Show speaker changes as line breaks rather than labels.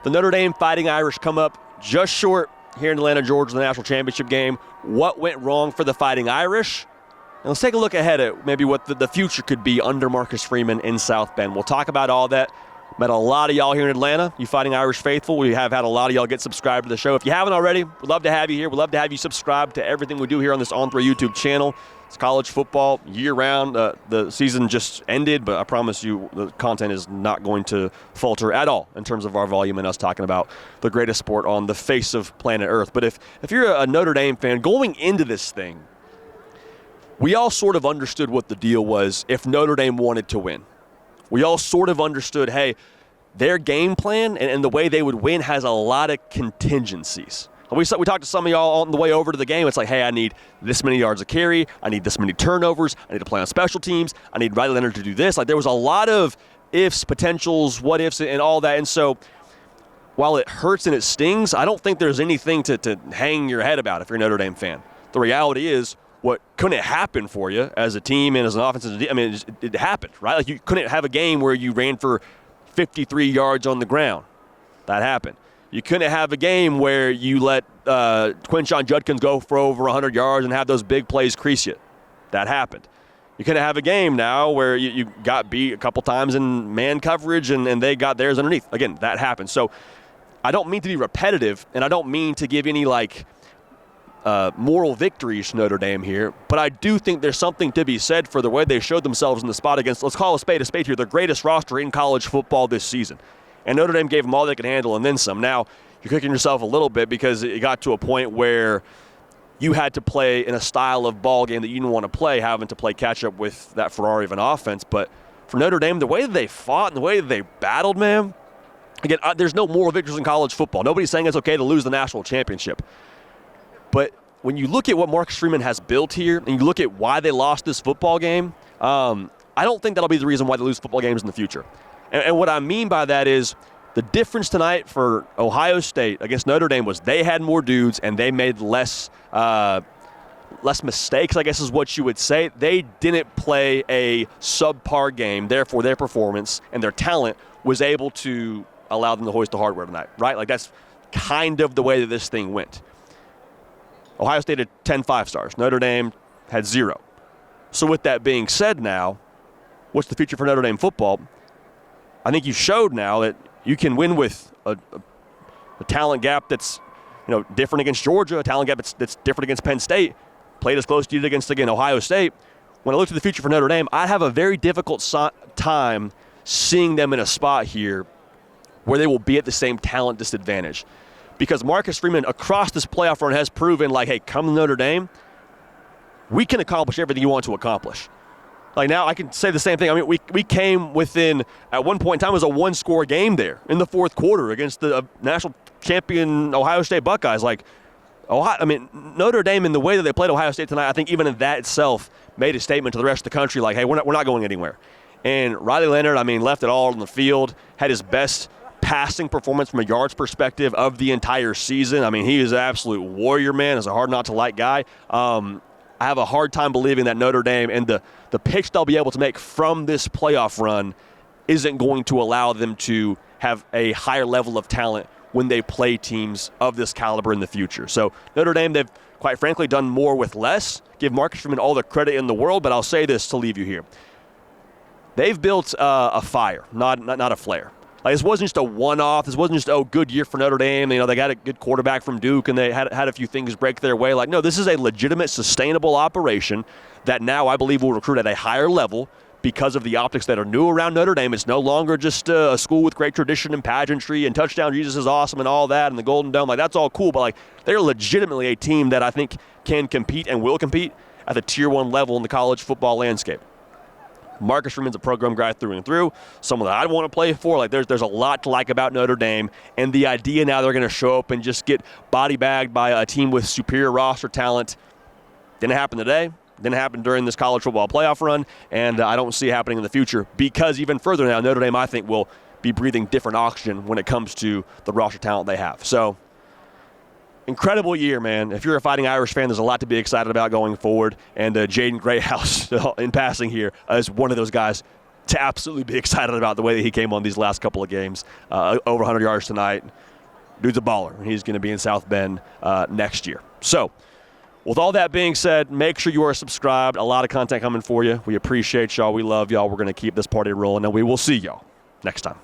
The Notre Dame Fighting Irish come up just short here in Atlanta, Georgia, the national championship game. What went wrong for the Fighting Irish? And let's take a look ahead at maybe what the future could be under Marcus Freeman in South Bend. We'll talk about all that. Met a lot of y'all here in Atlanta, you Fighting Irish faithful. We have had a lot of y'all get subscribed to the show. If you haven't already, we'd love to have you here. We'd love to have you subscribe to everything we do here on this On Three YouTube channel. It's college football year-round. The season just ended, but I promise you the content is not going to falter at all in terms of our volume and us talking about the greatest sport on the face of planet Earth. But if you're a Notre Dame fan, going into this thing, we all sort of understood what the deal was if Notre Dame wanted to win. We all sort of understood, hey, their game plan and the way they would win has a lot of contingencies. We talked to some of y'all on the way over to the game. It's like, hey, I need this many yards of carry. I need this many turnovers. I need to play on special teams. I need Riley Leonard to do this. Like, there was a lot of ifs, potentials, what ifs, and all that. And so while it hurts and it stings, I don't think there's anything to hang your head about if you're a Notre Dame fan. The reality is, what couldn't happen for you as a team and as an offense, I mean, it happened, right? Like, you couldn't have a game where you ran for 53 yards on the ground. That happened. You couldn't have a game where you let Quinshon Judkins go for over 100 yards and have those big plays crease you. That happened. You couldn't have a game now where you got beat a couple times in man coverage and they got theirs underneath. Again, that happened. So I don't mean to be repetitive, and I don't mean to give any, moral victories to Notre Dame here, but I do think there's something to be said for the way they showed themselves in the spot against, let's call a spade here, the greatest roster in college football this season. And Notre Dame gave them all they could handle and then some. Now, you're kicking yourself a little bit because it got to a point where you had to play in a style of ball game that you didn't want to play, having to play catch-up with that Ferrari of an offense. But for Notre Dame, the way that they fought and the way that they battled, man, again, there's no moral victories in college football. Nobody's saying it's okay to lose the national championship. But when you look at what Marcus Freeman has built here and you look at why they lost this football game, I don't think that'll be the reason why they lose football games in the future. And what I mean by that is the difference tonight for Ohio State against Notre Dame was they had more dudes and they made less mistakes, I guess is what you would say. They didn't play a subpar game. Therefore, their performance and their talent was able to allow them to hoist the hardware tonight, right? Like, that's kind of the way that this thing went. Ohio State had 10 5-stars. Notre Dame had 0. So with that being said now, what's the future for Notre Dame football? I think you showed now that you can win with a talent gap that's different against Georgia, a talent gap that's different against Penn State, played as close to you against, again, Ohio State. When I look to the future for Notre Dame, I have a very difficult time seeing them in a spot here where they will be at the same talent disadvantage. Because Marcus Freeman across this playoff run has proven, like, hey, come to Notre Dame, we can accomplish everything you want to accomplish. Like, now I can say the same thing. I mean, we came within, at one point in time, it was a one-score game there in the fourth quarter against the national champion Ohio State Buckeyes. Like, Notre Dame, in the way that they played Ohio State tonight, I think even in that itself made a statement to the rest of the country, like, hey, we're not going anywhere. And Riley Leonard, left it all on the field, had his best passing performance from a yards perspective of the entire season. He is an absolute warrior, man. He's a hard-not-to-like guy. I have a hard time believing that Notre Dame and the pitch they'll be able to make from this playoff run isn't going to allow them to have a higher level of talent when they play teams of this caliber in the future. So Notre Dame, they've quite frankly done more with less. Give Marcus Freeman all the credit in the world, but I'll say this to leave you here. They've built a fire, not a flare. Like, this wasn't just a one-off. This wasn't just, good year for Notre Dame. They got a good quarterback from Duke, and they had a few things break their way. Like, no, this is a legitimate, sustainable operation that now I believe will recruit at a higher level because of the optics that are new around Notre Dame. It's no longer just a school with great tradition and pageantry and touchdown Jesus is awesome and all that and the Golden Dome. Like, that's all cool, but, like, they're legitimately a team that I think can compete and will compete at the Tier 1 level in the college football landscape. Marcus Freeman's a program guy through and through, someone that I'd want to play for. Like, there's a lot to like about Notre Dame, and the idea now they're going to show up and just get body bagged by a team with superior roster talent didn't happen today, didn't happen during this college football playoff run, and I don't see it happening in the future because even further now, Notre Dame, I think, will be breathing different oxygen when it comes to the roster talent they have. So, incredible year, man. If you're a Fighting Irish fan, there's a lot to be excited about going forward. And Jaden Greathouse, in passing here, is one of those guys to absolutely be excited about the way that he came on these last couple of games. Over 100 yards tonight. Dude's a baller, and he's going to be in South Bend next year. So, with all that being said, make sure you are subscribed. A lot of content coming for you. We appreciate y'all. We love y'all. We're going to keep this party rolling, and we will see y'all next time.